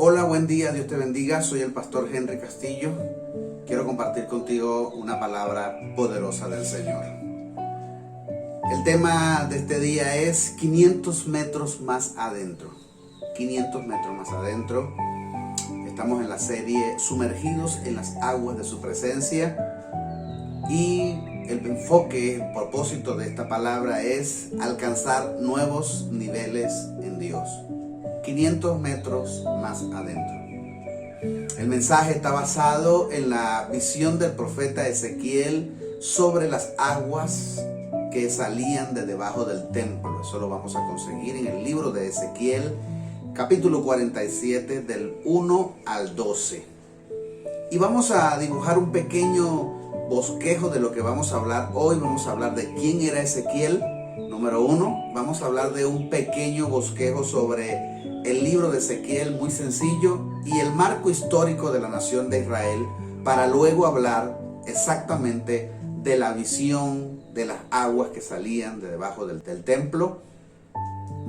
Hola, buen día, Dios te bendiga. Soy el pastor Henry Castillo. Quiero compartir contigo una palabra poderosa del Señor. El tema de este día es 500 metros más adentro. 500 metros más adentro. Estamos en la serie Sumergidos en las aguas de su presencia. Y el enfoque, el propósito de esta palabra es alcanzar nuevos niveles en Dios. 500 metros más adentro. El mensaje está basado en la visión del profeta Ezequiel sobre las aguas que salían de debajo del templo. Eso lo vamos a conseguir en el libro de Ezequiel, capítulo 47, del 1 al 12. Y vamos a dibujar un pequeño bosquejo de lo que vamos a hablar hoy. Vamos a hablar de quién era Ezequiel. Número 1, vamos a hablar de un pequeño bosquejo sobre el libro de Ezequiel, muy sencillo, y el marco histórico de la nación de Israel, para luego hablar exactamente de la visión de las aguas que salían de debajo del templo,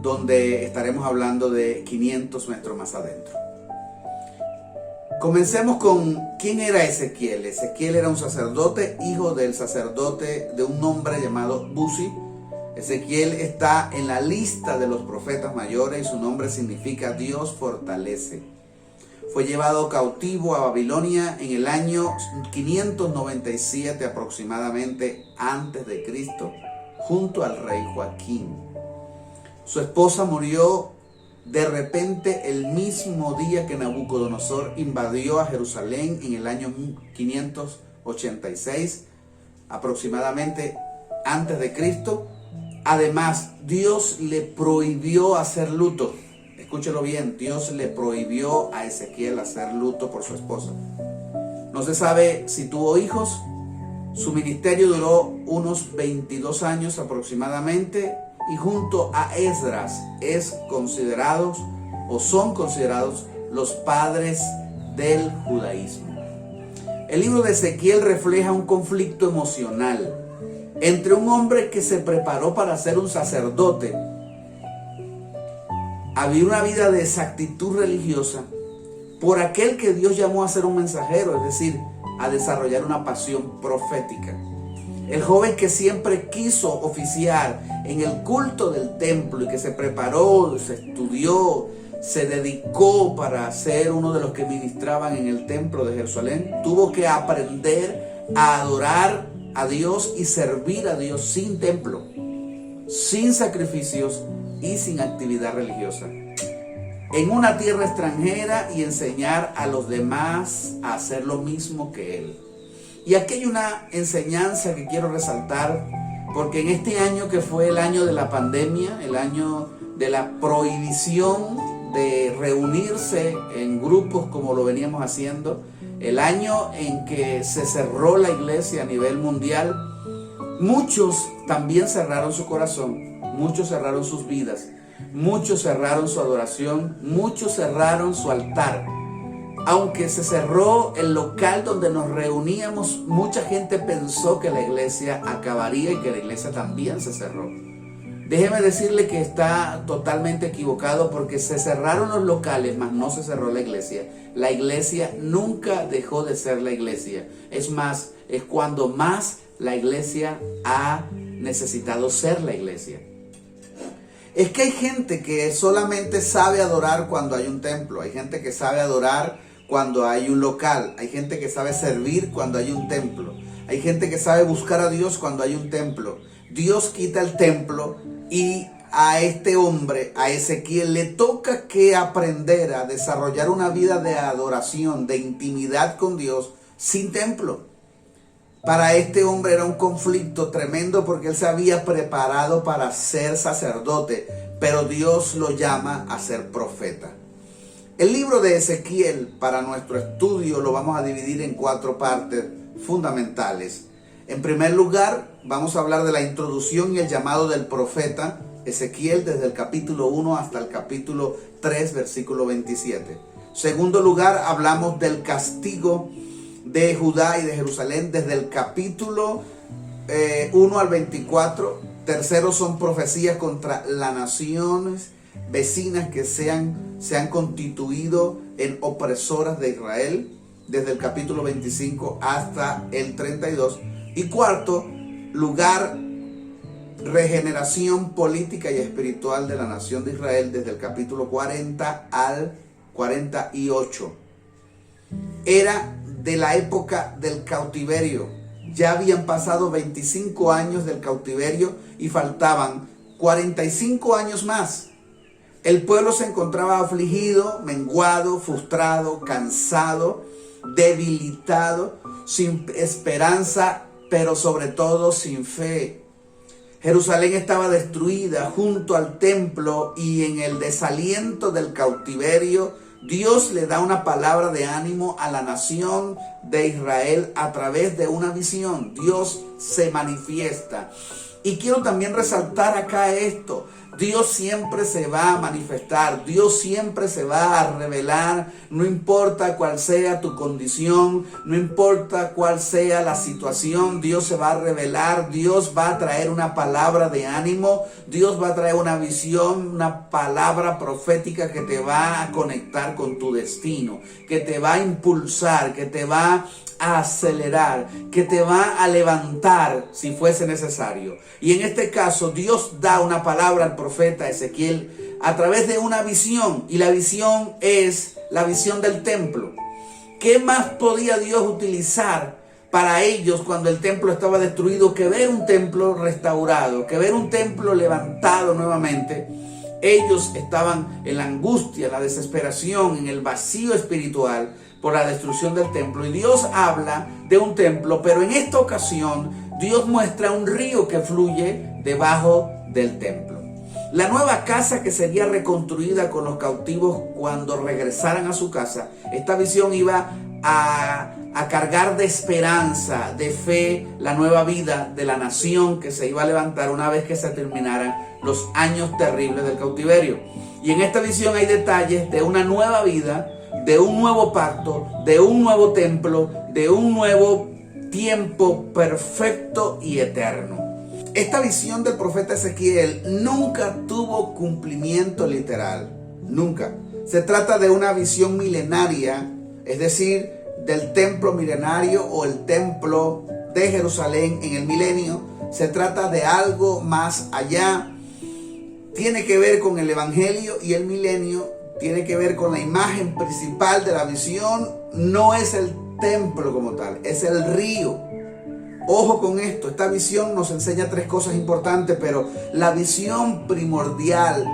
donde estaremos hablando de 500 metros más adentro. Comencemos con quién era Ezequiel. Ezequiel era un sacerdote, hijo del sacerdote de un hombre llamado Buzi. Ezequiel está en la lista de los profetas mayores y su nombre significa Dios fortalece. Fue llevado cautivo a Babilonia en el año 597 aproximadamente antes de Cristo, junto al rey Joaquín. Su esposa murió de repente el mismo día que Nabucodonosor invadió a Jerusalén en el año 586 aproximadamente antes de Cristo. Además, Dios le prohibió hacer luto. Escúchelo bien, Dios le prohibió a Ezequiel hacer luto por su esposa. No se sabe si tuvo hijos. Su ministerio duró unos 22 años aproximadamente, y junto a Esdras son considerados los padres del judaísmo. El libro de Ezequiel refleja un conflicto emocional entre un hombre que se preparó para ser un sacerdote, a vivir una vida de exactitud religiosa, por aquel que Dios llamó a ser un mensajero, es decir, a desarrollar una pasión profética. El joven que siempre quiso oficiar en el culto del templo y que se preparó, se estudió, se dedicó para ser uno de los que ministraban en el templo de Jerusalén, tuvo que aprender a adorar a Dios y servir a Dios sin templo, sin sacrificios y sin actividad religiosa, en una tierra extranjera, y enseñar a los demás a hacer lo mismo que él. Y aquí hay una enseñanza que quiero resaltar, porque en este año que fue el año de la pandemia, el año de la prohibición de reunirse en grupos como lo veníamos haciendo, el año en que se cerró la iglesia a nivel mundial, muchos también cerraron su corazón, muchos cerraron sus vidas, muchos cerraron su adoración, muchos cerraron su altar. Aunque se cerró el local donde nos reuníamos, mucha gente pensó que la iglesia acabaría y que la iglesia también se cerró. Déjeme decirle que está totalmente equivocado, porque se cerraron los locales, mas no se cerró la iglesia. La iglesia nunca dejó de ser la iglesia. Es más, es cuando más la iglesia ha necesitado ser la iglesia. Es que hay gente que solamente sabe adorar cuando hay un templo. Hay gente que sabe adorar cuando hay un local. Hay gente que sabe servir cuando hay un templo. Hay gente que sabe buscar a Dios cuando hay un templo. Dios quita el templo y a este hombre, a Ezequiel, le toca que aprender a desarrollar una vida de adoración, de intimidad con Dios sin templo. Para este hombre era un conflicto tremendo, porque él se había preparado para ser sacerdote, pero Dios lo llama a ser profeta. El libro de Ezequiel, para nuestro estudio, lo vamos a dividir en 4 partes fundamentales. En primer lugar, vamos a hablar de la introducción y el llamado del profeta Ezequiel desde el capítulo 1 hasta el capítulo 3, versículo 27. Segundo lugar, hablamos del castigo de Judá y de Jerusalén desde el capítulo 1 al 24. Tercero, son profecías contra las naciones vecinas que se han constituido en opresoras de Israel, desde el capítulo 25 hasta el 32. Y cuarto lugar, regeneración política y espiritual de la nación de Israel, desde el capítulo 40 al 48. Era de la época del cautiverio. Ya habían pasado 25 años del cautiverio y faltaban 45 años más. El pueblo se encontraba afligido, menguado, frustrado, cansado, debilitado, sin esperanza, pero sobre todo sin fe. Jerusalén estaba destruida junto al templo, y en el desaliento del cautiverio, Dios le da una palabra de ánimo a la nación de Israel a través de una visión. Dios se manifiesta. Y quiero también resaltar acá esto: Dios siempre se va a manifestar, Dios siempre se va a revelar, no importa cuál sea tu condición, no importa cuál sea la situación, Dios se va a revelar, Dios va a traer una palabra de ánimo, Dios va a traer una visión, una palabra profética que te va a conectar con tu destino, que te va a impulsar, que te va a acelerar, que te va a levantar si fuese necesario. Y en este caso Dios da una palabra al profeta Ezequiel a través de una visión, y la visión es la visión del templo. ¿Qué más podía Dios utilizar para ellos cuando el templo estaba destruido que ver un templo restaurado, que ver un templo levantado nuevamente? Ellos estaban en la angustia, en la desesperación, en el vacío espiritual por la destrucción del templo, y Dios habla de un templo, pero en esta ocasión Dios muestra un río que fluye debajo del templo. La nueva casa que sería reconstruida con los cautivos cuando regresaran a su casa, esta visión iba a cargar de esperanza, de fe, la nueva vida de la nación que se iba a levantar una vez que se terminaran los años terribles del cautiverio. Y en esta visión hay detalles de una nueva vida, de un nuevo pacto, de un nuevo templo, de un nuevo tiempo perfecto y eterno. Esta visión del profeta Ezequiel nunca tuvo cumplimiento literal, nunca. Se trata de una visión milenaria, es decir, del templo milenario o el templo de Jerusalén en el milenio. Se trata de algo más allá. Tiene que ver con el evangelio y el milenio. Tiene que ver con la imagen principal de la visión. No es el templo como tal, es el río. Ojo con esto, esta visión nos enseña tres cosas importantes, pero la visión primordial,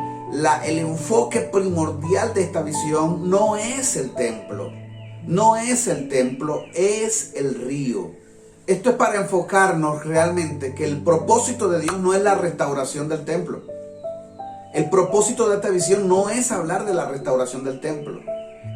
el enfoque primordial de esta visión no es el templo. No es el templo, es el río. Esto es para enfocarnos realmente que el propósito de Dios no es la restauración del templo. El propósito de esta visión no es hablar de la restauración del templo.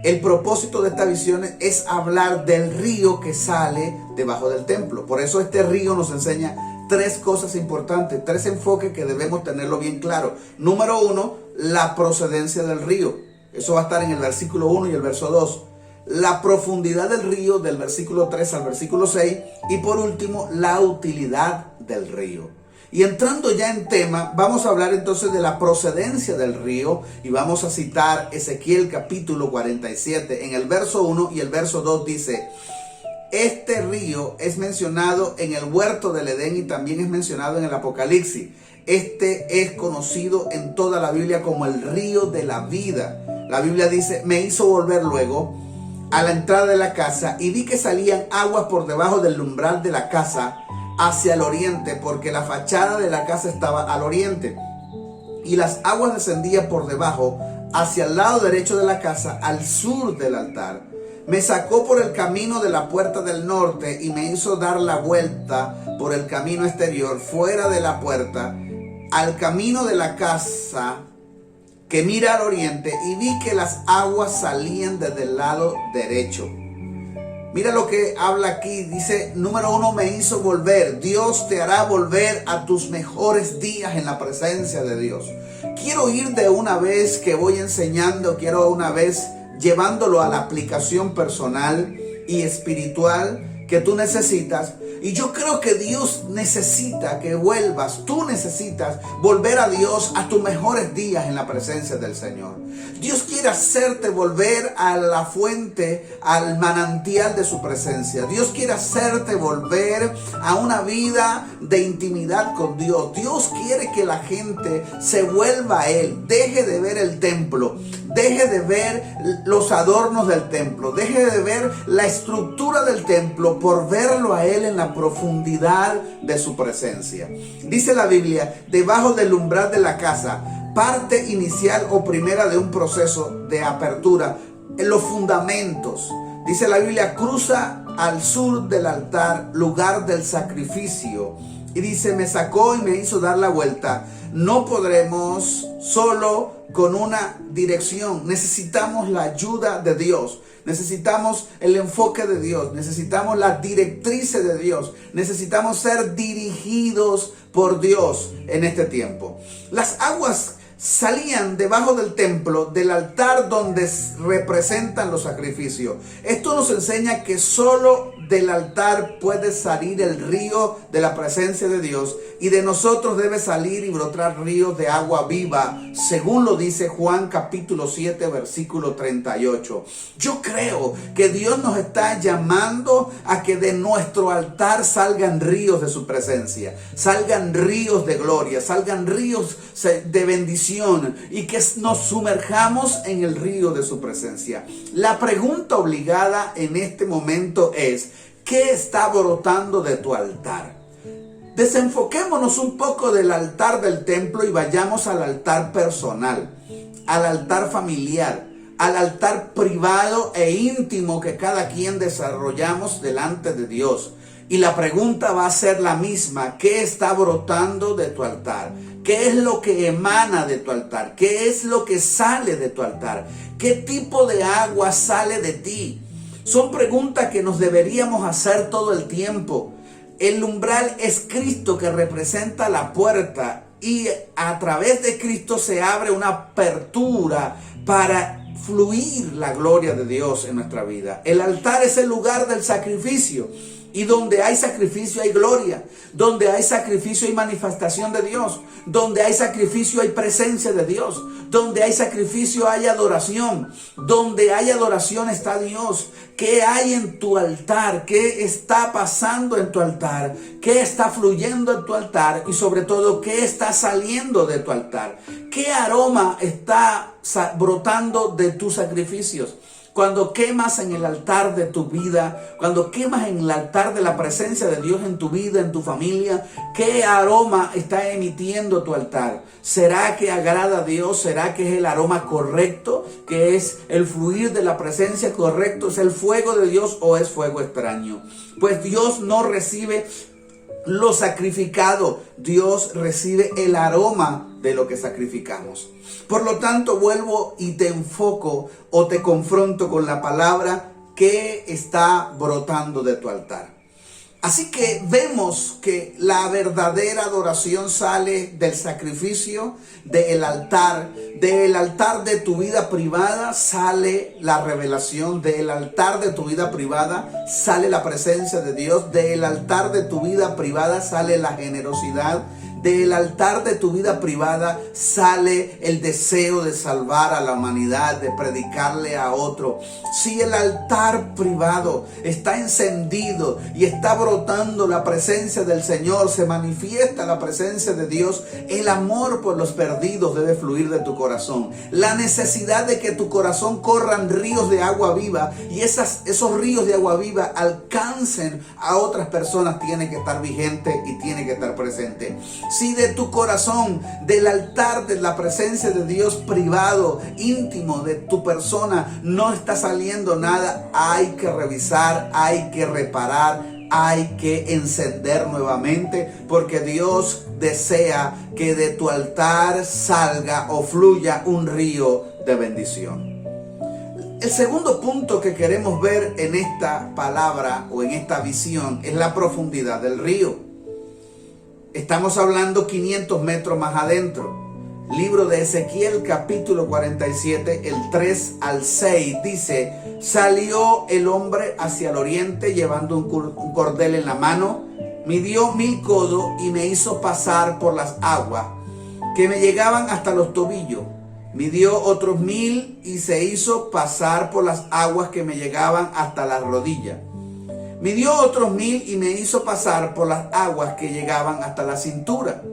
El propósito de esta visión es hablar del río que sale debajo del templo. Por eso este río nos enseña tres cosas importantes, tres enfoques que debemos tenerlo bien claro. Número uno, la procedencia del río. Eso va a estar en el versículo 1 y el verso 2. La profundidad del río del versículo 3 al versículo 6. Y por último, la utilidad del río. Y entrando ya en tema, vamos a hablar entonces de la procedencia del río, y vamos a citar Ezequiel capítulo 47. En el verso 1 y el verso 2 dice: este río es mencionado en el huerto del Edén y también es mencionado en el Apocalipsis. Este es conocido en toda la Biblia como el río de la vida. La Biblia dice: me hizo volver luego a la entrada de la casa y vi que salían aguas por debajo del umbral de la casa hacia el oriente, porque la fachada de la casa estaba al oriente, y las aguas descendían por debajo hacia el lado derecho de la casa, al sur del altar. Me sacó por el camino de la puerta del norte y me hizo dar la vuelta por el camino exterior, fuera de la puerta, al camino de la casa que mira al oriente, y vi que las aguas salían desde el lado derecho. Mira lo que habla aquí, dice, número 1, me hizo volver. Dios te hará volver a tus mejores días en la presencia de Dios. Quiero ir de una vez que voy enseñando, quiero una vez llevándolo a la aplicación personal y espiritual que tú necesitas. Y yo creo que Dios necesita que vuelvas, tú necesitas volver a Dios a tus mejores días en la presencia del Señor. Dios quiere hacerte volver a la fuente, al manantial de su presencia. Dios quiere hacerte volver a una vida de intimidad con Dios. Dios quiere que la gente se vuelva a Él, deje de ver el templo, deje de ver los adornos del templo, deje de ver la estructura del templo por verlo a Él en la profundidad de su presencia. Dice la Biblia, debajo del umbral de la casa, parte inicial o primera de un proceso de apertura, en los fundamentos. Dice la Biblia, cruza al sur del altar, lugar del sacrificio. Y dice, me sacó y me hizo dar la vuelta. No podremos solo con una dirección. Necesitamos la ayuda de Dios. Necesitamos el enfoque de Dios. Necesitamos las directrices de Dios. Necesitamos ser dirigidos por Dios en este tiempo. Las aguas salían debajo del templo, del altar donde representan los sacrificios. Esto nos enseña que solo del altar puede salir el río de la presencia de Dios, y de nosotros debe salir y brotar ríos de agua viva, según lo dice Juan capítulo 7 versículo 38. Yo creo que Dios nos está llamando a que de nuestro altar salgan ríos de su presencia, salgan ríos de gloria, salgan ríos de bendición, y que nos sumerjamos en el río de su presencia. La pregunta obligada en este momento es, ¿qué está brotando de tu altar? Desenfoquémonos un poco del altar del templo y vayamos al altar personal, al altar familiar, al altar privado e íntimo que cada quien desarrollamos delante de Dios. Y la pregunta va a ser la misma: ¿qué está brotando de tu altar? ¿Qué es lo que emana de tu altar? ¿Qué es lo que sale de tu altar? ¿Qué tipo de agua sale de ti? Son preguntas que nos deberíamos hacer todo el tiempo. El umbral es Cristo, que representa la puerta, y a través de Cristo se abre una apertura para fluir la gloria de Dios en nuestra vida. El altar es el lugar del sacrificio, y donde hay sacrificio hay gloria, donde hay sacrificio hay manifestación de Dios, donde hay sacrificio hay presencia de Dios, donde hay sacrificio hay adoración, donde hay adoración está Dios. ¿Qué hay en tu altar? ¿Qué está pasando en tu altar? ¿Qué está fluyendo en tu altar? Y sobre todo, ¿qué está saliendo de tu altar? ¿Qué aroma está brotando de tus sacrificios? Cuando quemas en el altar de tu vida, cuando quemas en el altar de la presencia de Dios en tu vida, en tu familia, ¿qué aroma está emitiendo tu altar? ¿Será que agrada a Dios? ¿Será que es el aroma correcto? ¿Que es el fluir de la presencia correcto? ¿Es el fuego de Dios o es fuego extraño? Pues Dios no recibe lo sacrificado, Dios recibe el aroma de lo que sacrificamos. Por lo tanto, vuelvo y te enfoco o te confronto con la palabra que está brotando de tu altar. Así que vemos que la verdadera adoración sale del sacrificio, del altar de tu vida privada sale la revelación, del altar de tu vida privada sale la presencia de Dios, del altar de tu vida privada sale la generosidad, del altar de tu vida privada sale el deseo de salvar a la humanidad, de predicarle a otro. Si el altar privado está encendido y está brotando la presencia del Señor, se manifiesta la presencia de Dios, el amor por los perdidos debe fluir de tu corazón. La necesidad de que tu corazón corran ríos de agua viva y esos ríos de agua viva alcancen a otras personas tiene que estar vigente y tiene que estar presente. Si de tu corazón, del altar de la presencia de Dios privado, íntimo de tu persona, no está saliendo nada, hay que revisar, hay que reparar, hay que encender nuevamente, porque Dios desea que de tu altar salga o fluya un río de bendición. El segundo punto que queremos ver en esta palabra o en esta visión es la profundidad del río. Estamos hablando 500 metros más adentro. Libro de Ezequiel capítulo 47, el 3 al 6 dice: salió el hombre hacia el oriente llevando un cordel en la mano midió 1000 codos y me hizo pasar por las aguas que me llegaban hasta los tobillos. Midió otros 1000 y se hizo pasar por las aguas que me llegaban hasta las rodillas. Midió otros 1000 y me hizo pasar por las aguas que llegaban hasta la cintura.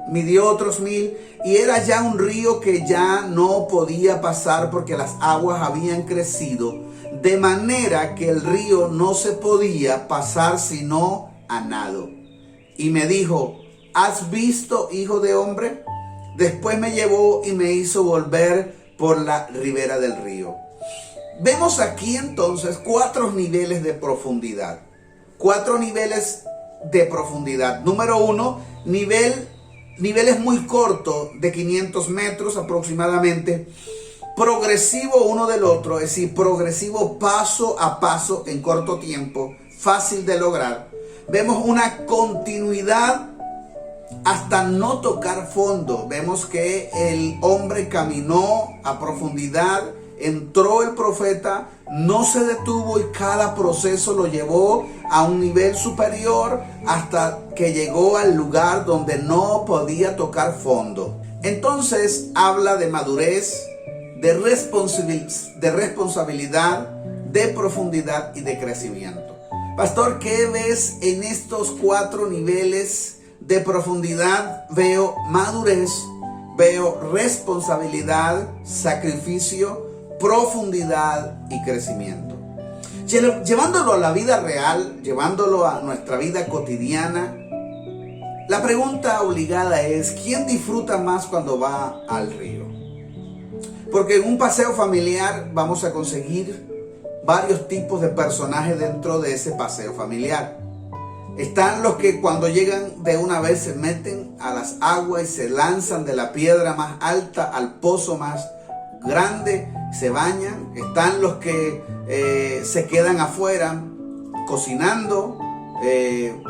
Midió otros 1000 y era ya un río que ya no podía pasar porque las aguas habían crecido, de manera que el río no se podía pasar sino a nado. Y me dijo: ¿has visto, hijo de hombre? Después me llevó y me hizo volver por la ribera del río. Vemos aquí entonces 4 niveles de profundidad. 4 niveles de profundidad. Número 1, niveles muy cortos de 500 metros aproximadamente. Progresivo uno del otro, es decir, progresivo paso a paso en corto tiempo, fácil de lograr. Vemos una continuidad hasta no tocar fondo. Vemos que el hombre caminó a profundidad, entró el profeta, no se detuvo y cada proceso lo llevó a un nivel superior hasta que llegó al lugar donde no podía tocar fondo. Entonces habla de madurez, de responsabilidad, de profundidad y de crecimiento. Pastor, ¿qué ves en estos 4 niveles de profundidad? Veo madurez, veo responsabilidad, sacrificio, profundidad y crecimiento. Llevándolo a la vida real, llevándolo a nuestra vida cotidiana, la pregunta obligada es: ¿quién disfruta más cuando va al río? Porque en un paseo familiar vamos a conseguir varios tipos de personajes dentro de ese paseo familiar. Están los que cuando llegan de una vez se meten a las aguas y se lanzan de la piedra más alta al pozo más grande, se bañan. Están los que se quedan afuera cocinando,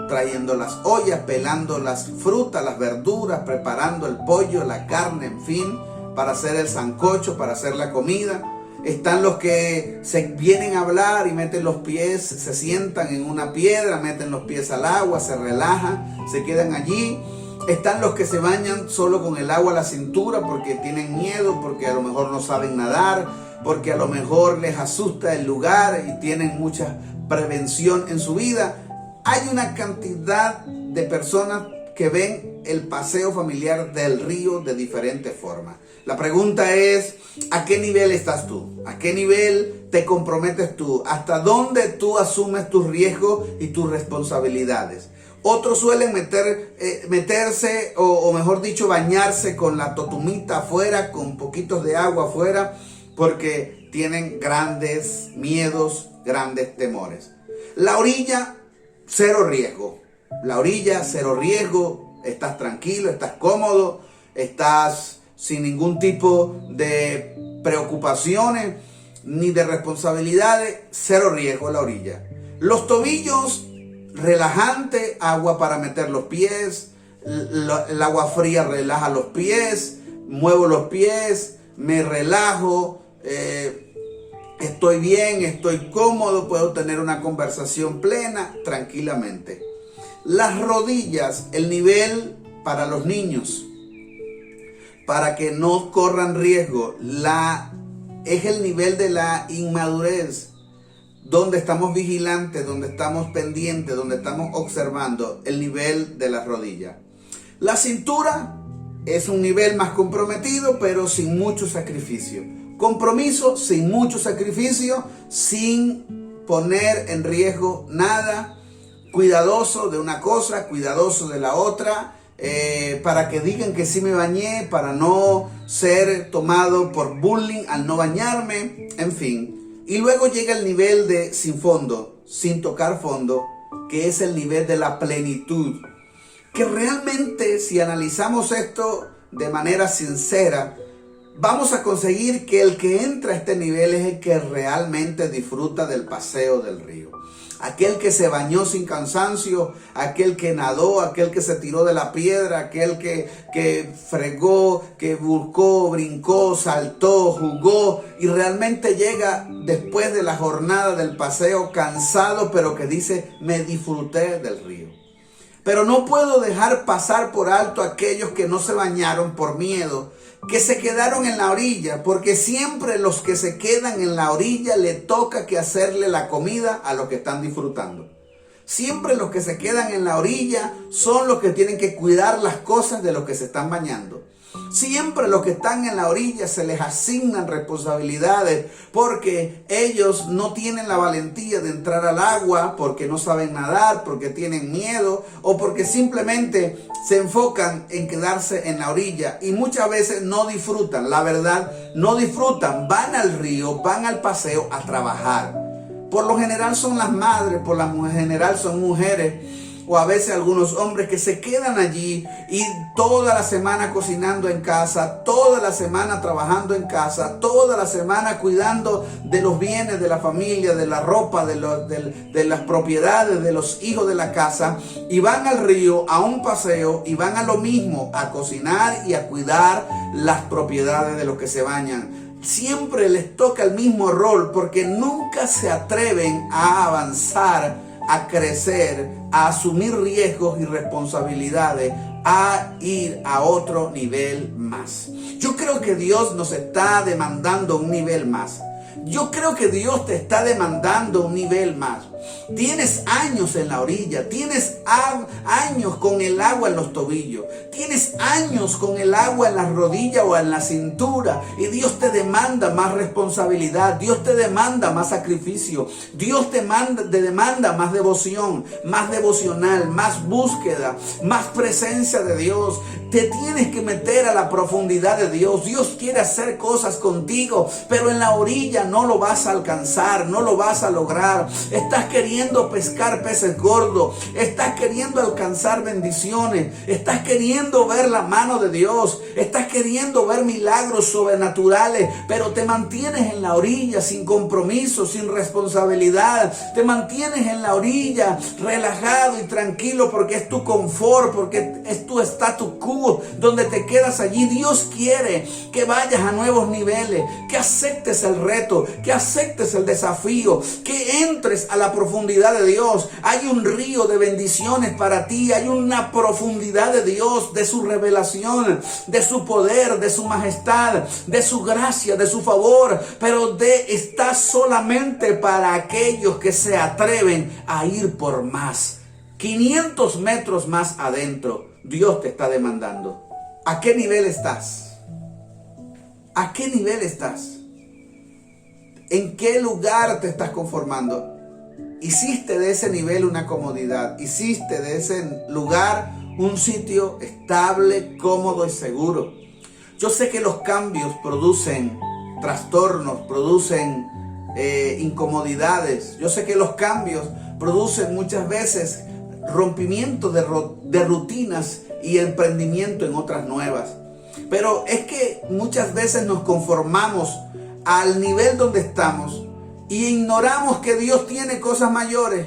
trayendo las ollas, pelando las frutas, las verduras, preparando el pollo, la carne, en fin, para hacer el sancocho, para hacer la comida. Están los que se vienen a hablar y meten los pies, se sientan en una piedra, meten los pies al agua, se relajan, se quedan allí. Están los que se bañan solo con el agua a la cintura porque tienen miedo, porque a lo mejor no saben nadar, porque a lo mejor les asusta el lugar y tienen mucha prevención en su vida. Hay una cantidad de personas que ven el paseo familiar del río de diferentes formas. La pregunta es: ¿a qué nivel estás tú? ¿A qué nivel te comprometes tú? ¿Hasta dónde tú asumes tus riesgos y tus responsabilidades? Otros suelen meterse, o mejor dicho, bañarse con la totumita afuera, con poquitos de agua afuera, porque tienen grandes miedos, grandes temores. La orilla, cero riesgo. La orilla, cero riesgo. Estás tranquilo, estás cómodo, estás sin ningún tipo de preocupaciones ni de responsabilidades, cero riesgo a la orilla. Los tobillos, relajante, agua para meter los pies, el agua fría relaja los pies, muevo los pies, me relajo, estoy bien, estoy cómodo, puedo tener una conversación plena, tranquilamente. Las rodillas, el nivel para los niños, para que no corran riesgo, es el nivel de la inmadurez, donde estamos vigilantes, donde estamos pendientes, donde estamos observando el nivel de las rodillas. La cintura es un nivel más comprometido, pero sin mucho sacrificio. Compromiso sin mucho sacrificio, sin poner en riesgo nada. Cuidadoso de una cosa, cuidadoso de la otra, para que digan que sí me bañé, para no ser tomado por bullying al no bañarme, en fin. Y luego llega el nivel de sin fondo, sin tocar fondo, que es el nivel de la plenitud. Que realmente, si analizamos esto de manera sincera, vamos a conseguir que el que entra a este nivel es el que realmente disfruta del paseo del río. Aquel que se bañó sin cansancio, aquel que nadó, aquel que se tiró de la piedra, aquel que fregó, que buscó, brincó, saltó, jugó y realmente llega después de la jornada del paseo cansado, pero que dice: me disfruté del río. Pero no puedo dejar pasar por alto a aquellos que no se bañaron por miedo, que se quedaron en la orilla, porque siempre los que se quedan en la orilla le toca que hacerle la comida a los que están disfrutando. Siempre los que se quedan en la orilla son los que tienen que cuidar las cosas de los que se están bañando. Siempre los que están en la orilla se les asignan responsabilidades porque ellos no tienen la valentía de entrar al agua, porque no saben nadar, porque tienen miedo o porque simplemente se enfocan en quedarse en la orilla y muchas veces no disfrutan. La verdad, no disfrutan. Van al río, van al paseo a trabajar. Por lo general son las madres, por lo general son mujeres o a veces algunos hombres que se quedan allí y toda la semana cocinando en casa, toda la semana trabajando en casa, toda la semana cuidando de los bienes de la familia, de la ropa, de las propiedades de los hijos de la casa, y van al río a un paseo y van a lo mismo, a cocinar y a cuidar las propiedades de los que se bañan. Siempre les toca el mismo rol porque nunca se atreven a avanzar, a crecer, a asumir riesgos y responsabilidades, a ir a otro nivel más. Yo creo que Dios nos está demandando un nivel más. Yo creo que Dios te está demandando un nivel más. Tienes años en la orilla, tienes años con el agua en los tobillos, tienes años con el agua en las rodillas o en la cintura y Dios te demanda más responsabilidad, Dios te demanda más sacrificio, Dios te demanda más devoción, más devocional, más búsqueda, más presencia de Dios. Te tienes que meter a la profundidad de Dios. Dios quiere hacer cosas contigo, pero en la orilla no lo vas a alcanzar, no lo vas a lograr. Estás queriendo pescar peces gordos, estás queriendo alcanzar bendiciones, estás queriendo ver la mano de Dios, estás queriendo ver milagros sobrenaturales, pero te mantienes en la orilla sin compromiso, sin responsabilidad. Te mantienes en la orilla relajado y tranquilo porque es tu confort, porque es tu status quo, donde te quedas allí. Dios quiere que vayas a nuevos niveles, que aceptes el reto, que aceptes el desafío, que entres a la profundidad de Dios. Hay un río de bendiciones para ti, hay una profundidad de Dios, de su revelación, de su poder, de su majestad, de su gracia, de su favor, pero está solamente para aquellos que se atreven a ir por más. 500 metros más adentro, Dios te está demandando. ¿A qué nivel estás? ¿A qué nivel estás? ¿En qué lugar te estás conformando? Hiciste de ese nivel una comodidad. Hiciste de ese lugar un sitio estable, cómodo y seguro. Yo sé que los cambios producen trastornos, producen incomodidades. Yo sé que los cambios producen muchas veces rompimiento de rutinas y emprendimiento en otras nuevas. Pero es que muchas veces nos conformamos al nivel donde estamos y ignoramos que Dios tiene cosas mayores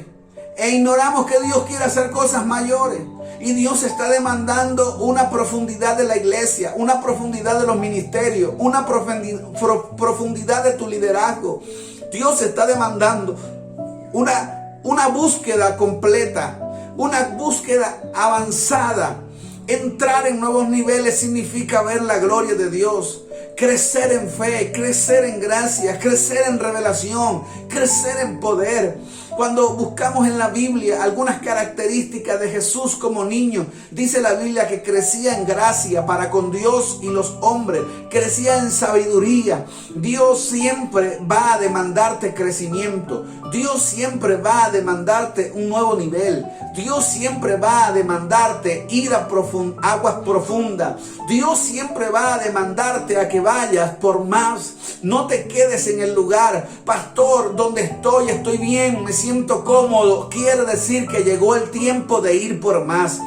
e ignoramos que Dios quiere hacer cosas mayores. Y Dios está demandando una profundidad de la iglesia, una profundidad de los ministerios, una profundidad de tu liderazgo. Dios está demandando una búsqueda completa, una búsqueda avanzada. Entrar en nuevos niveles significa ver la gloria de Dios, crecer en fe, crecer en gracia, crecer en revelación, crecer en poder. Cuando buscamos en la Biblia algunas características de Jesús como niño, dice la Biblia que crecía en gracia para con Dios y los hombres, crecía en sabiduría. Dios siempre va a demandarte crecimiento, Dios siempre va a demandarte un nuevo nivel, Dios siempre va a demandarte ir a aguas profundas, Dios siempre va a demandarte a que vayas por más. No te quedes en el lugar, pastor, donde estoy bien, me siento cómodo. Quiere decir que llegó el tiempo de ir por más.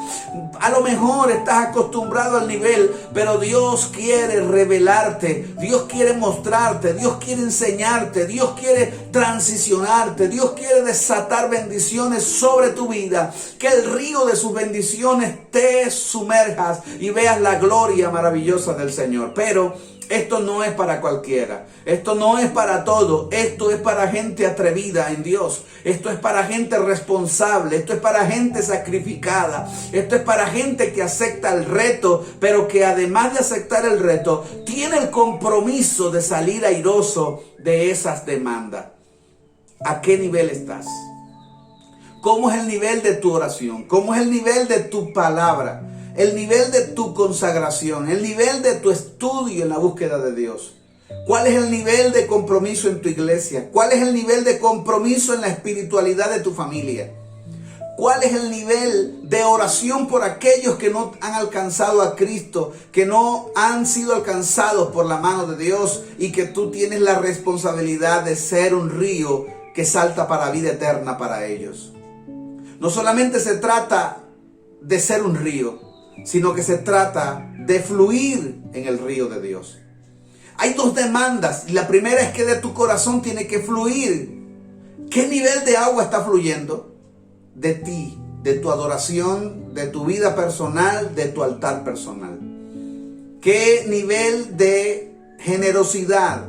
A lo mejor estás acostumbrado al nivel, pero Dios quiere revelarte, Dios quiere mostrarte, Dios quiere enseñarte, Dios quiere transicionarte, Dios quiere desatar bendiciones sobre tu vida, que el río de sus bendiciones te sumerjas y veas la gloria maravillosa del Señor. Pero Esto no es para cualquiera. Esto no es para todo. Esto es para gente atrevida en Dios. Esto es para gente responsable. Esto es para gente sacrificada. Esto es para gente que acepta el reto, pero que además de aceptar el reto, tiene el compromiso de salir airoso de esas demandas. ¿A qué nivel estás? ¿Cómo es el nivel de tu oración? ¿Cómo es el nivel de tu palabra? El nivel de tu consagración, el nivel de tu estudio en la búsqueda de Dios. ¿Cuál es el nivel de compromiso en tu iglesia? ¿Cuál es el nivel de compromiso en la espiritualidad de tu familia? ¿Cuál es el nivel de oración por aquellos que no han alcanzado a Cristo, que no han sido alcanzados por la mano de Dios y que tú tienes la responsabilidad de ser un río que salta para vida eterna para ellos? No solamente se trata de ser un río, sino que se trata de fluir en el río de Dios. Hay dos demandas, y la primera es que de tu corazón tiene que fluir. ¿Qué nivel de agua está fluyendo? De ti, de tu adoración, de tu vida personal, de tu altar personal. ¿Qué nivel de generosidad,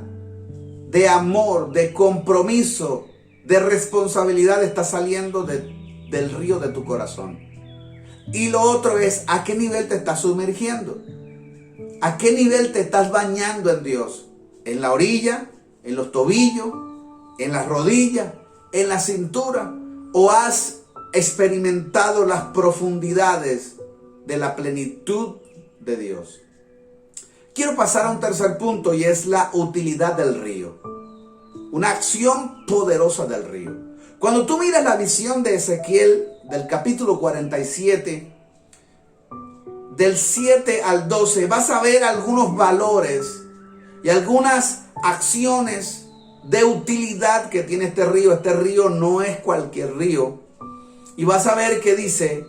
de amor, de compromiso, de responsabilidad está saliendo del río de tu corazón? Y lo otro es, ¿a qué nivel te estás sumergiendo? ¿A qué nivel te estás bañando en Dios? ¿En la orilla? ¿En los tobillos? ¿En las rodillas? ¿En la cintura? ¿O has experimentado las profundidades de la plenitud de Dios? Quiero pasar a un tercer punto, y es la utilidad del río. Una acción poderosa del río. Cuando tú miras la visión de Ezequiel del capítulo 47, del 7 al 12, vas a ver algunos valores y algunas acciones de utilidad que tiene este río. Este río no es cualquier río. Y vas a ver que dice: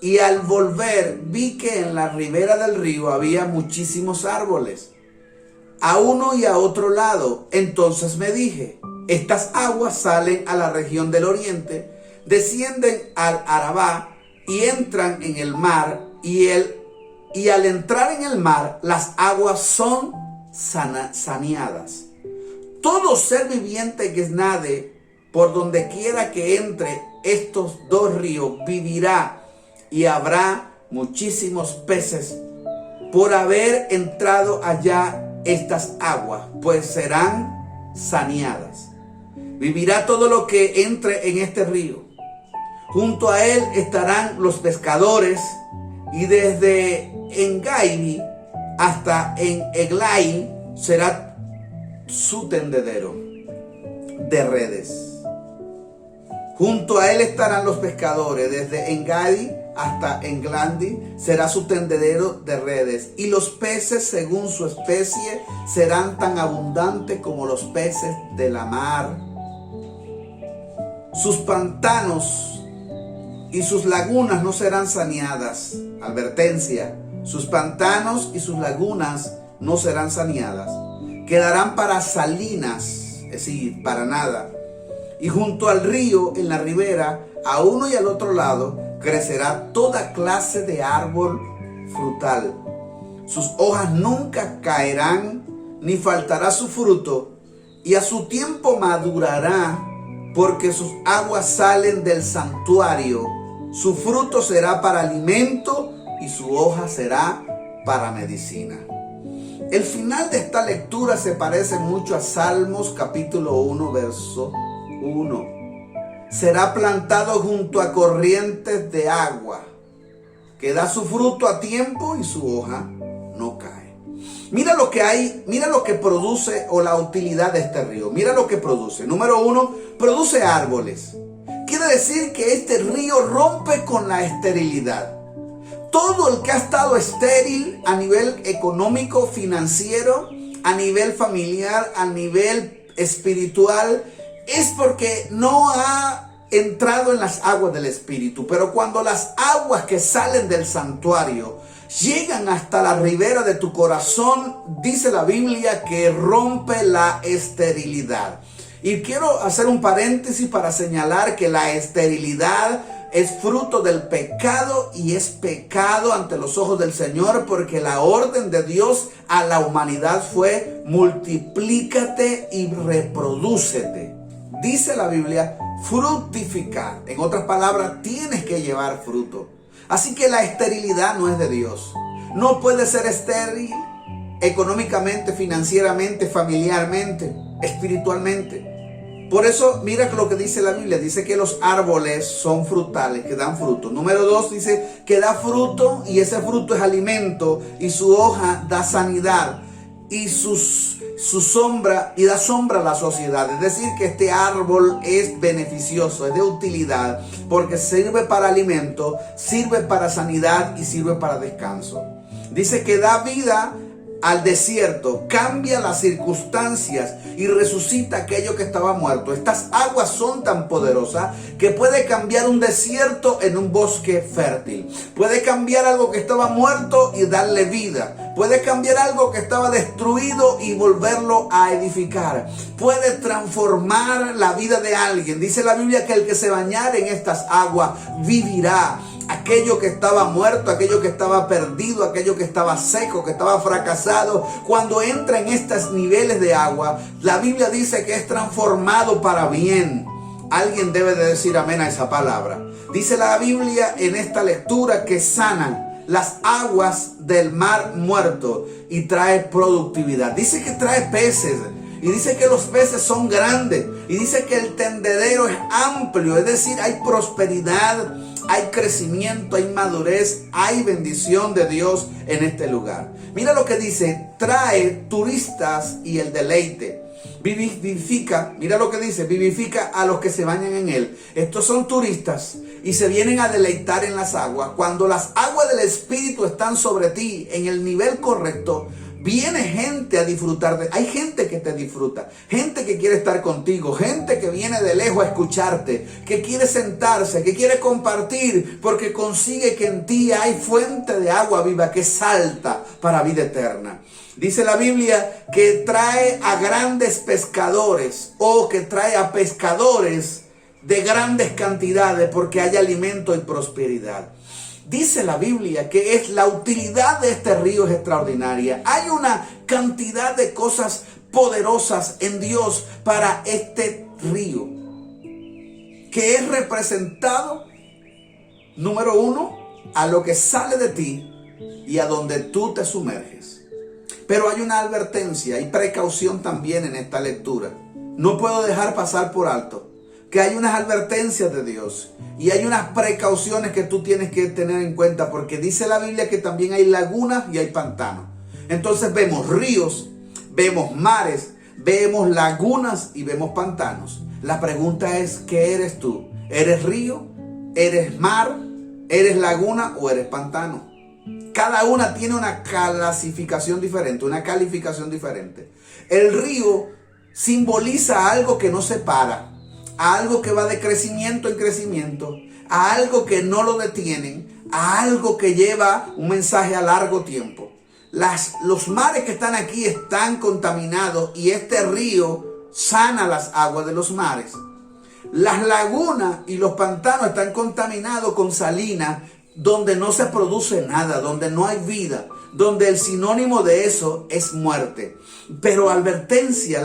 y al volver vi que en la ribera del río había muchísimos árboles, a uno y a otro lado. Entonces me dije: estas aguas salen a la región del oriente, descienden al Arabá y entran en el mar, y al entrar en el mar, las aguas son saneadas. Todo ser viviente que nade por donde quiera que entre estos dos ríos vivirá, y habrá muchísimos peces por haber entrado allá estas aguas, pues serán saneadas. Vivirá todo lo que entre en este río. Junto a él estarán los pescadores, y desde Engedi hasta en Eglaim será su tendedero de redes. Junto a él estarán los pescadores, desde Engedi hasta Englandi será su tendedero de redes, y los peces según su especie serán tan abundantes como los peces de la mar. Sus pantanos y sus lagunas no serán saneadas. Advertencia: sus pantanos y sus lagunas no serán saneadas. Quedarán para salinas, es decir, para nada. Y junto al río, en la ribera, a uno y al otro lado, crecerá toda clase de árbol frutal. Sus hojas nunca caerán, ni faltará su fruto, y a su tiempo madurará, porque sus aguas salen del santuario. Su fruto será para alimento, y su hoja será para medicina. El final de esta lectura se parece mucho a Salmos capítulo 1, verso 1. Será plantado junto a corrientes de agua, que da su fruto a tiempo y su hoja no cae. Mira lo que hay, mira lo que produce, o la utilidad de este río. Mira lo que produce. Número 1, produce árboles. Quiere decir que este río rompe con la esterilidad. Todo el que ha estado estéril a nivel económico, financiero, a nivel familiar, a nivel espiritual, es porque no ha entrado en las aguas del Espíritu. Pero cuando las aguas que salen del santuario llegan hasta la ribera de tu corazón, dice la Biblia que rompe la esterilidad. Y quiero hacer un paréntesis para señalar que la esterilidad es fruto del pecado y es pecado ante los ojos del Señor, porque la orden de Dios a la humanidad fue: multiplícate y reprodúcete. Dice la Biblia, fructificar. En otras palabras, tienes que llevar fruto. Así que la esterilidad no es de Dios. No puedes ser estéril económicamente, financieramente, familiarmente, espiritualmente. Por eso, mira lo que dice la Biblia. Dice que los árboles son frutales, que dan fruto. Número 2, dice que da fruto y ese fruto es alimento y su hoja da sanidad y su sombra y da sombra a la sociedad. Es decir, que este árbol es beneficioso, es de utilidad, porque sirve para alimento, sirve para sanidad y sirve para descanso. Dice que da vida al desierto, cambia las circunstancias y resucita aquello que estaba muerto. Estas aguas son tan poderosas que puede cambiar un desierto en un bosque fértil. Puede cambiar algo que estaba muerto y darle vida. Puede cambiar algo que estaba destruido y volverlo a edificar. Puede transformar la vida de alguien. Dice la Biblia que el que se bañare en estas aguas vivirá. Aquello que estaba muerto, aquello que estaba perdido, aquello que estaba seco, que estaba fracasado, cuando entra en estos niveles de agua, la Biblia dice que es transformado para bien. Alguien debe de decir amén a esa palabra. Dice la Biblia en esta lectura que sanan las aguas del mar muerto y trae productividad. Dice que trae peces. Y dice que los peces son grandes. Y dice que el tendedero es amplio. Es decir, hay prosperidad, hay crecimiento, hay madurez, hay bendición de Dios en este lugar. Mira lo que dice: trae turistas y el deleite. Vivifica, mira lo que dice: vivifica a los que se bañan en él. Estos son turistas y se vienen a deleitar en las aguas. Cuando las aguas del Espíritu están sobre ti en el nivel correcto, viene gente a disfrutar. Hay gente que te disfruta, gente que quiere estar contigo, gente que viene de lejos a escucharte, que quiere sentarse, que quiere compartir, porque consigue que en ti hay fuente de agua viva que salta para vida eterna. Dice la Biblia que trae a grandes pescadores, o que trae a pescadores de grandes cantidades, porque hay alimento y prosperidad. Dice la Biblia que es la utilidad de este río es extraordinaria. Hay una cantidad de cosas poderosas en Dios para este río, que es representado, número 1, a lo que sale de ti y a donde tú te sumerges. Pero hay una advertencia y precaución también en esta lectura. No puedo dejar pasar por alto que hay unas advertencias de Dios y hay unas precauciones que tú tienes que tener en cuenta, porque dice la Biblia que también hay lagunas y hay pantanos. Entonces vemos ríos, vemos mares, vemos lagunas y vemos pantanos. La pregunta es: ¿qué eres tú? ¿Eres río? ¿Eres mar? ¿Eres laguna o eres pantano? Cada una tiene una clasificación diferente, una calificación diferente. El río simboliza algo que no se para, a algo que va de crecimiento en crecimiento, a algo que no lo detienen, a algo que lleva un mensaje a largo tiempo. Los mares que están aquí están contaminados y este río sana las aguas de los mares. Las lagunas y los pantanos están contaminados con salina, donde no se produce nada, donde no hay vida, donde el sinónimo de eso es muerte. Pero la advertencia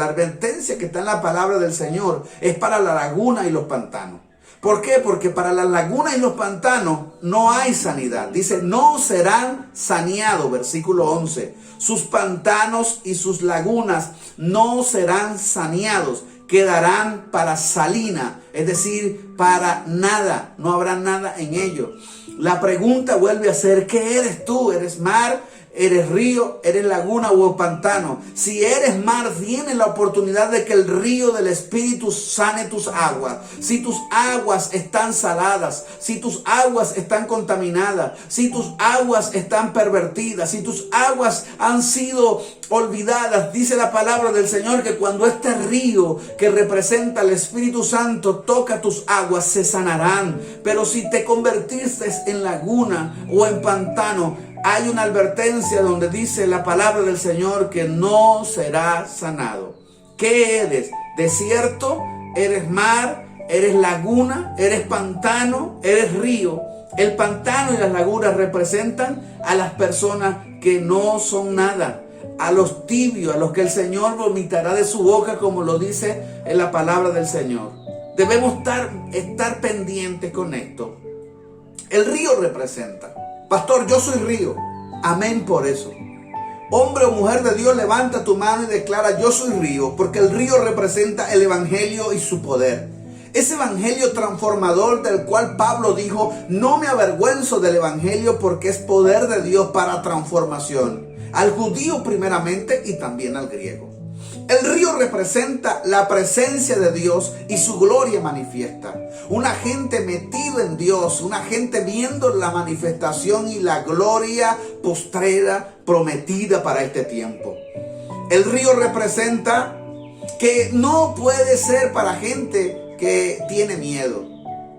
que está en la palabra del Señor es para la laguna y los pantanos. ¿Por qué? Porque para la laguna y los pantanos no hay sanidad. Dice: no serán saneados, versículo 11. Sus pantanos y sus lagunas no serán saneados. Quedarán para salina, es decir, para nada. No habrá nada en ellos. La pregunta vuelve a ser: ¿qué eres tú? ¿Eres mar? ¿Eres río? ¿Eres laguna o pantano? Si eres mar, tienes la oportunidad de que el río del Espíritu sane tus aguas. Si tus aguas están saladas, si tus aguas están contaminadas, si tus aguas están pervertidas, si tus aguas han sido olvidadas, dice la palabra del Señor que cuando este río que representa al Espíritu Santo toca tus aguas, se sanarán. Pero si te convertiste en laguna o en pantano, hay una advertencia donde dice la palabra del Señor que no será sanado. ¿Qué eres? ¿Desierto? ¿Eres mar? eres laguna, eres pantano, eres río. El pantano y las lagunas representan a las personas que no son nada, a los tibios, a los que el Señor vomitará de su boca, como lo dice en la palabra del Señor. Debemos estar pendientes con esto. El río representa. Pastor, yo soy río. Amén por eso. Hombre o mujer de Dios, levanta tu mano y declara: yo soy río, porque el río representa el evangelio y su poder. Ese evangelio transformador del cual Pablo dijo: no me avergüenzo del evangelio porque es poder de Dios para transformación. Al judío primeramente y también al griego. El río representa la presencia de Dios y su gloria manifiesta. Una gente metida en Dios, una gente viendo la manifestación y la gloria postrera prometida para este tiempo. El río representa que no puede ser para gente que tiene miedo.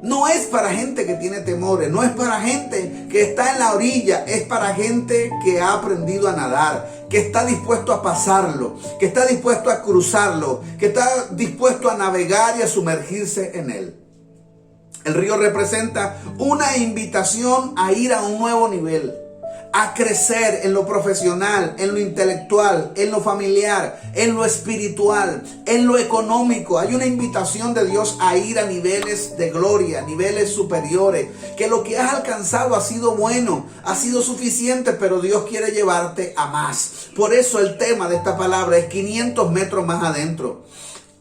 No es para gente que tiene temores, no es para gente que está en la orilla, es para gente que ha aprendido a nadar, que está dispuesto a pasarlo, que está dispuesto a cruzarlo, que está dispuesto a navegar y a sumergirse en él. El río representa una invitación a ir a un nuevo nivel, a crecer en lo profesional, en lo intelectual, en lo familiar, en lo espiritual, en lo económico. Hay una invitación de Dios a ir a niveles de gloria, niveles superiores, que lo que has alcanzado ha sido bueno, ha sido suficiente, pero Dios quiere llevarte a más. Por eso el tema de esta palabra es 500 metros más adentro.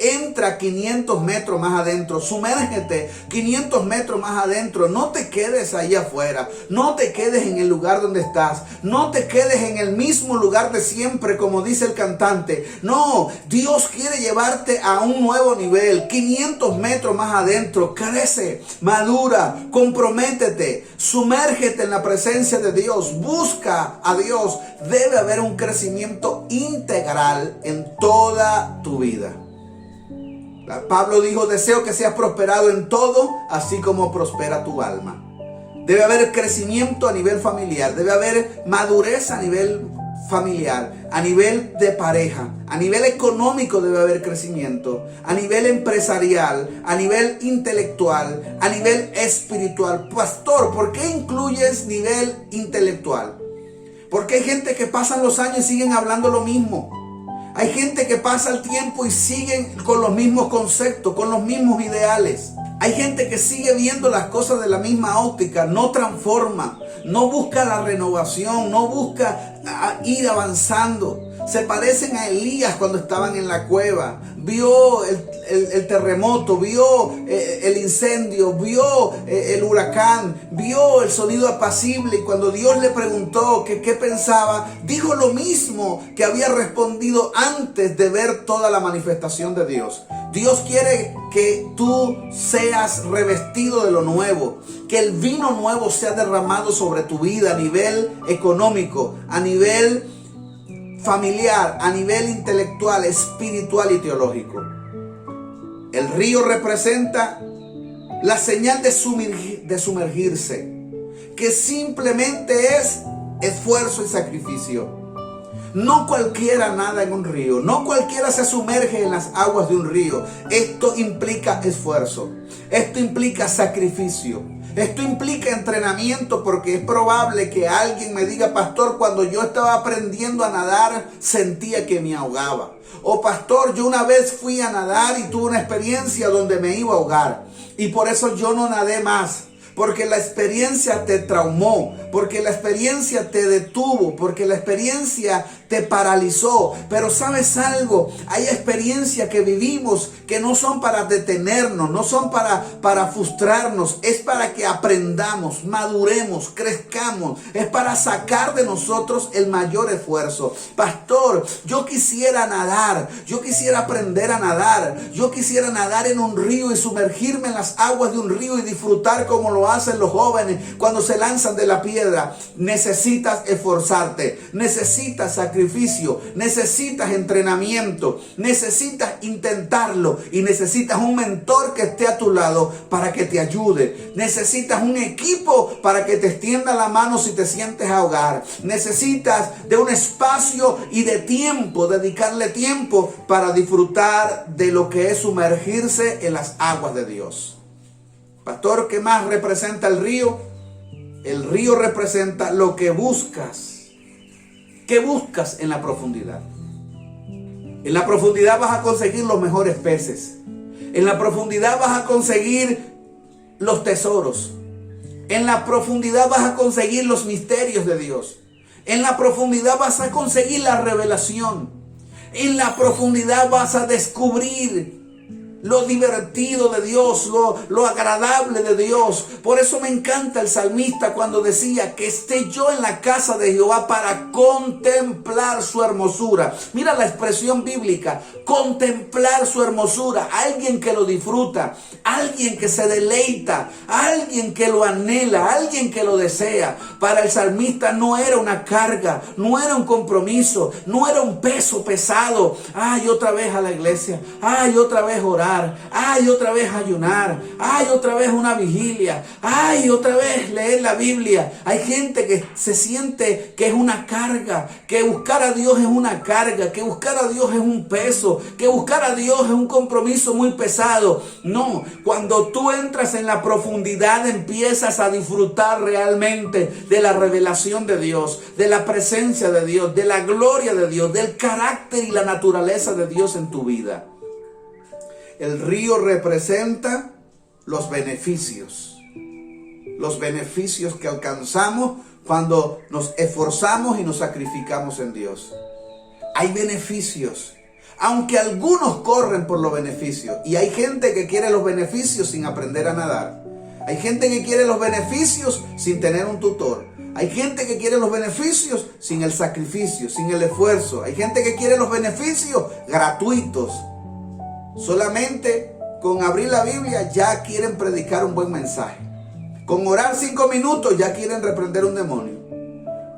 Entra 500 metros más adentro, sumérgete 500 metros más adentro, no te quedes ahí afuera, no te quedes en el lugar donde estás, no te quedes en el mismo lugar de siempre, como dice el cantante. No, Dios quiere llevarte a un nuevo nivel, 500 metros más adentro. Crece, madura, comprométete, sumérgete en la presencia de Dios, busca a Dios. Debe haber un crecimiento integral en toda tu vida. Pablo dijo: deseo que seas prosperado en todo, así como prospera tu alma. Debe haber crecimiento a nivel familiar, debe haber madurez a nivel familiar, a nivel de pareja, a nivel económico debe haber crecimiento, a nivel empresarial, a nivel intelectual, a nivel espiritual. Pastor, ¿por qué incluyes nivel intelectual? Porque hay gente que pasan los años y siguen hablando lo mismo. Hay gente que pasa el tiempo y siguen con los mismos conceptos, con los mismos ideales. Hay gente que sigue viendo las cosas de la misma óptica, no transforma, no busca la renovación, no busca ir avanzando. Se parecen a Elías cuando estaban en la cueva. Vio el terremoto, vio el incendio, vio el huracán, vio el sonido apacible. Y cuando Dios le preguntó qué pensaba, dijo lo mismo que había respondido antes de ver toda la manifestación de Dios. Dios quiere que tú seas revestido de lo nuevo, que el vino nuevo sea derramado sobre tu vida a nivel económico, a nivel familiar, a nivel intelectual, espiritual y teológico. El río representa la señal de sumergirse, que simplemente es esfuerzo y sacrificio. No cualquiera nada en un río, no cualquiera se sumerge en las aguas de un río. Esto implica esfuerzo, esto implica sacrificio, esto implica entrenamiento, porque es probable que alguien me diga: pastor, cuando yo estaba aprendiendo a nadar sentía que me ahogaba. O pastor, yo una vez fui a nadar y tuve una experiencia donde me iba a ahogar y por eso yo no nadé más. Porque la experiencia te traumó, porque la experiencia te detuvo, porque la experiencia te paralizó. Pero ¿sabes algo? Hay experiencias que vivimos que no son para detenernos, no son para frustrarnos. Es para que aprendamos, maduremos, crezcamos. Es para sacar de nosotros el mayor esfuerzo. Pastor, yo quisiera nadar, yo quisiera aprender a nadar, yo quisiera nadar en un río y sumergirme en las aguas de un río y disfrutar como lo hacen los jóvenes cuando se lanzan de la piedra piedra, necesitas esforzarte, necesitas sacrificio, necesitas entrenamiento, necesitas intentarlo y necesitas un mentor que esté a tu lado para que te ayude. Necesitas un equipo para que te extienda la mano si te sientes ahogar. Necesitas de un espacio y de tiempo, dedicarle tiempo para disfrutar de lo que es sumergirse en las aguas de Dios. Pastor, ¿qué más representa el río? El río representa lo que buscas. ¿Qué buscas en la profundidad? En la profundidad vas a conseguir los mejores peces. En la profundidad vas a conseguir los tesoros. En la profundidad vas a conseguir los misterios de Dios. En la profundidad vas a conseguir la revelación. En la profundidad vas a descubrir lo divertido de Dios, lo agradable de Dios. Por eso me encanta el salmista cuando decía que esté yo en la casa de Jehová para contemplar su hermosura. Mira la expresión bíblica, contemplar su hermosura. Alguien que lo disfruta, alguien que se deleita, alguien que lo anhela, alguien que lo desea. Para el salmista no era una carga, no era un compromiso, no era un peso pesado. Ay, otra vez a la iglesia, ay, otra vez orar. Ay, otra vez ayunar. Ay, otra vez una vigilia. Ay, otra vez leer la Biblia. Hay gente que se siente que es una carga, que buscar a Dios es una carga, que buscar a Dios es un peso, que buscar a Dios es un compromiso muy pesado. No, cuando tú entras en la profundidad empiezas a disfrutar realmente de la revelación de Dios, de la presencia de Dios, de la gloria de Dios, del carácter y la naturaleza de Dios en tu vida. El río representa los beneficios que alcanzamos cuando nos esforzamos y nos sacrificamos en Dios. Hay beneficios, aunque algunos corren por los beneficios, y hay gente que quiere los beneficios sin aprender a nadar. Hay gente que quiere los beneficios sin tener un tutor. Hay gente que quiere los beneficios sin el sacrificio, sin el esfuerzo. Hay gente que quiere los beneficios gratuitos. Solamente con abrir la Biblia ya quieren predicar un buen mensaje. Con orar 5 minutos ya quieren reprender un demonio.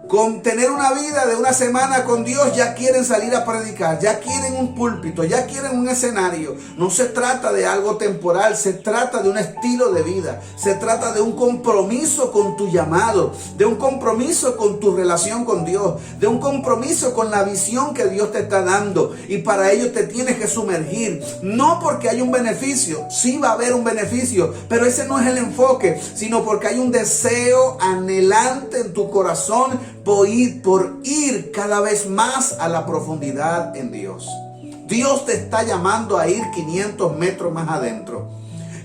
Con tener una vida de una semana con Dios ya quieren salir a predicar. Ya quieren un púlpito, ya quieren un escenario. No se trata de algo temporal, se trata de un estilo de vida. Se trata de un compromiso con tu llamado, de un compromiso con tu relación con Dios, de un compromiso con la visión que Dios te está dando. Y para ello te tienes que sumergir. No porque hay un beneficio, sí va a haber un beneficio, pero ese no es el enfoque, sino porque hay un deseo anhelante en tu corazón por ir cada vez más a la profundidad en Dios. Dios te está llamando a ir 500 metros más adentro.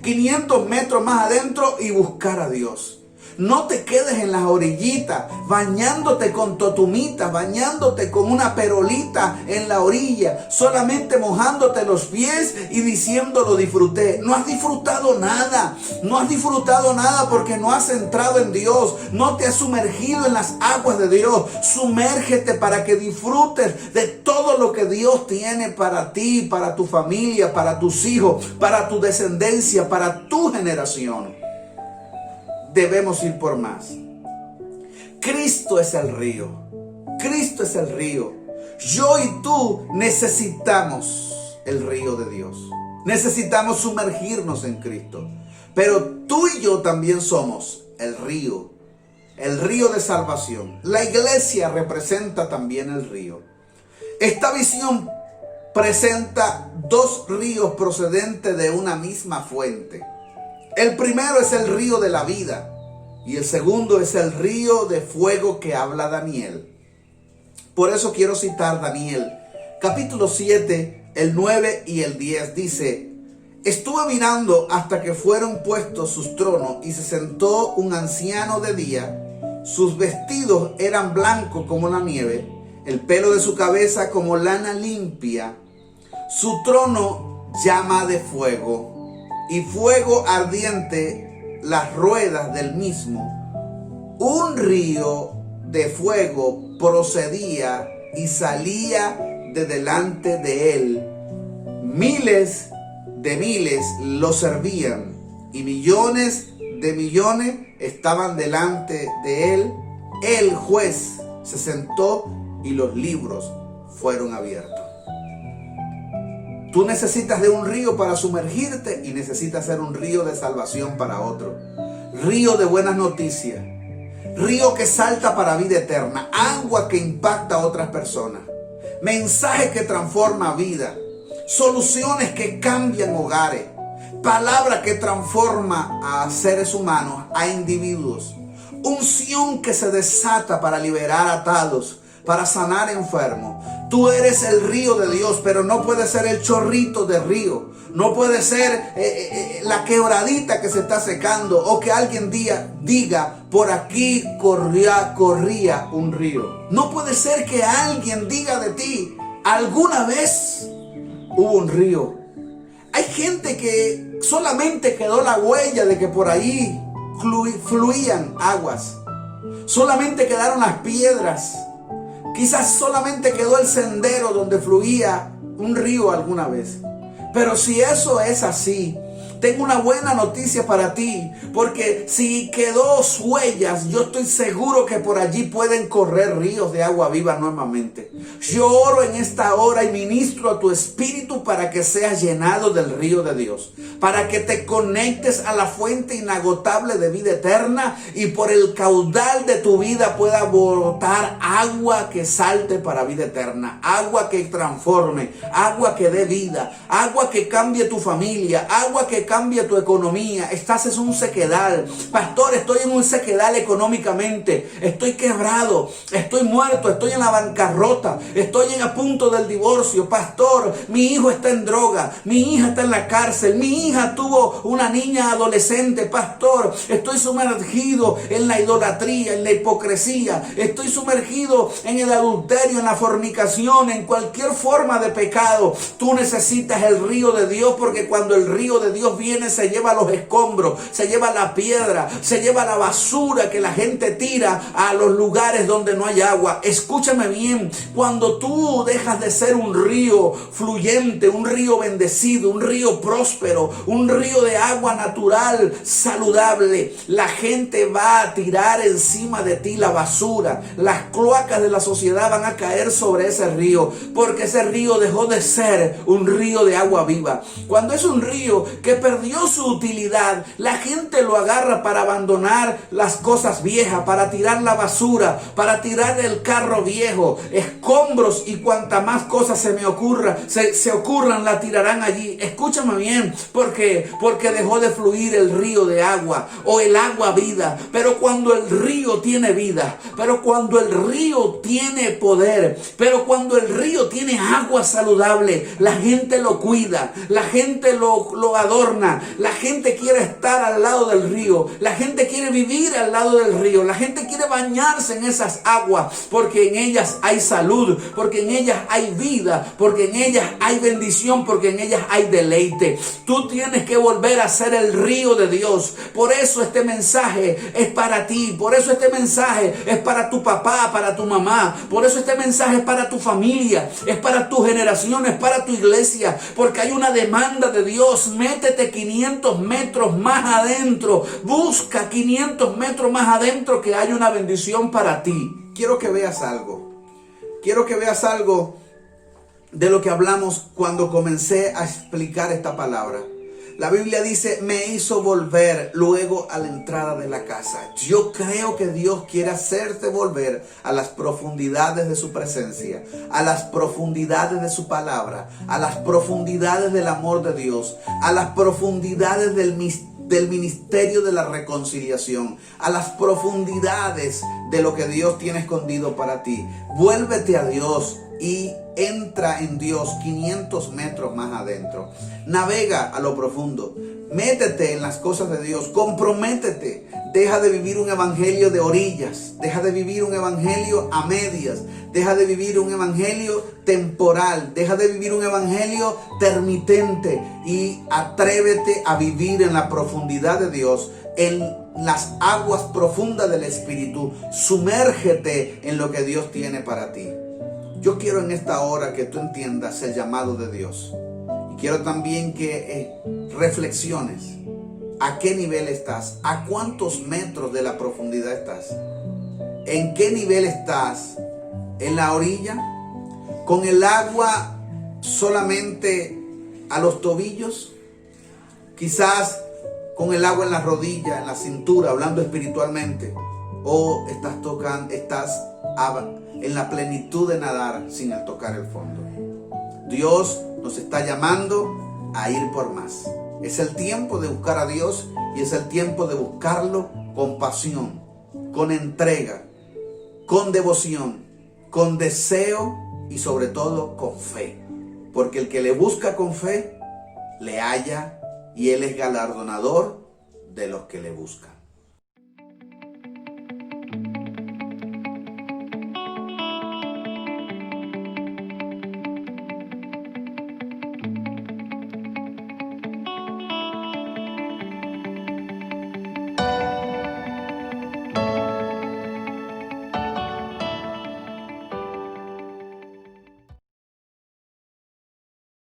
500 metros más adentro y buscar a Dios. No te quedes en las orillitas, bañándote con totumitas, bañándote con una perolita en la orilla, solamente mojándote los pies y diciendo lo disfruté. No has disfrutado nada, no has disfrutado nada porque no has entrado en Dios, no te has sumergido en las aguas de Dios. Sumérgete para que disfrutes de todo lo que Dios tiene para ti, para tu familia, para tus hijos, para tu descendencia, para tu generación. Debemos ir por más. Cristo es el río. Cristo es el río. Yo y tú necesitamos el río de Dios. Necesitamos sumergirnos en Cristo. Pero tú y yo también somos el río de salvación. La iglesia representa también el río. Esta visión presenta 2 ríos procedentes de una misma fuente. El primero es el río de la vida y el segundo es el río de fuego que habla Daniel. Por eso quiero citar Daniel, capítulo 7, el 9 y el 10. Dice: estuve mirando hasta que fueron puestos sus tronos y se sentó un anciano de día. Sus vestidos eran blancos como la nieve, el pelo de su cabeza como lana limpia. Su trono llama de fuego y fuego ardiente las ruedas del mismo. Un río de fuego procedía y salía de delante de él. Miles de miles lo servían y millones de millones estaban delante de él el juez se sentó y los libros fueron abiertos. Tú necesitas de un río para sumergirte y necesitas ser un río de salvación para otro. Río de buenas noticias. Río que salta para vida eterna. Agua que impacta a otras personas. Mensaje que transforma vida. Soluciones que cambian hogares. Palabra que transforma a seres humanos, a individuos. Unción que se desata para liberar atados, para sanar enfermos. Tú eres el río de Dios, pero no puede ser el chorrito de río. No puede ser la quebradita que se está secando, o que alguien diga, por aquí corría un río. No puede ser que alguien diga de ti, alguna vez hubo un río. Hay gente que solamente quedó la huella de que por ahí fluían aguas. Solamente quedaron las piedras. Quizás solamente quedó el sendero donde fluía un río alguna vez. Pero si eso es así, tengo una buena noticia para ti, porque si quedó huellas, yo estoy seguro que por allí pueden correr ríos de agua viva nuevamente. Yo oro en esta hora y ministro a tu espíritu para que seas llenado del río de Dios, para que te conectes a la fuente inagotable de vida eterna y por el caudal de tu vida pueda brotar agua que salte para vida eterna, agua que transforme, agua que dé vida, agua que cambie tu familia, agua que cambia tu economía. Estás en un sequedal. Pastor, estoy en un sequedal económicamente. Estoy quebrado. Estoy muerto. Estoy en la bancarrota. Estoy a punto del divorcio. Pastor, mi hijo está en droga. Mi hija está en la cárcel. Mi hija tuvo una niña adolescente. Pastor, estoy sumergido en la idolatría, en la hipocresía. Estoy sumergido en el adulterio, en la fornicación, en cualquier forma de pecado. Tú necesitas el río de Dios, porque cuando el río de Dios viene, se lleva los escombros, se lleva la piedra, se lleva la basura que la gente tira a los lugares donde no hay agua. Escúchame bien, cuando tú dejas de ser un río fluyente, un río bendecido, un río próspero, un río de agua natural, saludable, la gente va a tirar encima de ti la basura. Las cloacas de la sociedad van a caer sobre ese río, porque ese río dejó de ser un río de agua viva. Cuando es un río que perdió su utilidad, la gente lo agarra para abandonar las cosas viejas, para tirar la basura, para tirar el carro viejo, escombros y cuanta más cosas se ocurran, la tirarán allí. Escúchame bien, porque dejó de fluir el río de agua o el agua vida. Pero cuando el río tiene vida, pero cuando el río tiene poder, pero cuando el río tiene agua saludable, la gente lo cuida, la gente lo adorna, la gente quiere estar al lado del río, la gente quiere vivir al lado del río, la gente quiere bañarse en esas aguas, porque en ellas hay salud, porque en ellas hay vida, porque en ellas hay bendición, porque en ellas hay deleite. Tú tienes que volver a ser el río de Dios. Por eso este mensaje es para ti, por eso este mensaje es para tu papá, para tu mamá, por eso este mensaje es para tu familia, es para tu generación, es para tu iglesia, porque hay una demanda de Dios. Métete 500 metros más adentro, busca 500 metros más adentro, que hay una bendición para ti. Quiero que veas algo de lo que hablamos cuando comencé a explicar esta palabra. La Biblia dice, me hizo volver luego a la entrada de la casa. Yo creo que Dios quiere hacerte volver a las profundidades de su presencia, a las profundidades de su palabra, a las profundidades del amor de Dios, a las profundidades del ministerio de la reconciliación, a las profundidades de lo que Dios tiene escondido para ti. Vuélvete a Dios y entra en Dios 500 metros más adentro. Navega a lo profundo. Métete en las cosas de Dios. Comprométete. Deja de vivir un evangelio de orillas. Deja de vivir un evangelio a medias. Deja de vivir un evangelio temporal. Deja de vivir un evangelio termitente. Y atrévete a vivir en la profundidad de Dios, en las aguas profundas del Espíritu. Sumérgete en lo que Dios tiene para ti. Yo quiero en esta hora que tú entiendas el llamado de Dios. Y quiero también que reflexiones a qué nivel estás, a cuántos metros de la profundidad estás. ¿En qué nivel estás? ¿En la orilla? ¿Con el agua solamente a los tobillos? Quizás con el agua en la rodilla, en la cintura, hablando espiritualmente. ¿O estás en la plenitud de nadar sin el tocar el fondo? Dios nos está llamando a ir por más. Es el tiempo de buscar a Dios y es el tiempo de buscarlo con pasión, con entrega, con devoción, con deseo y sobre todo con fe. Porque el que le busca con fe, le halla y Él es galardonador de los que le buscan.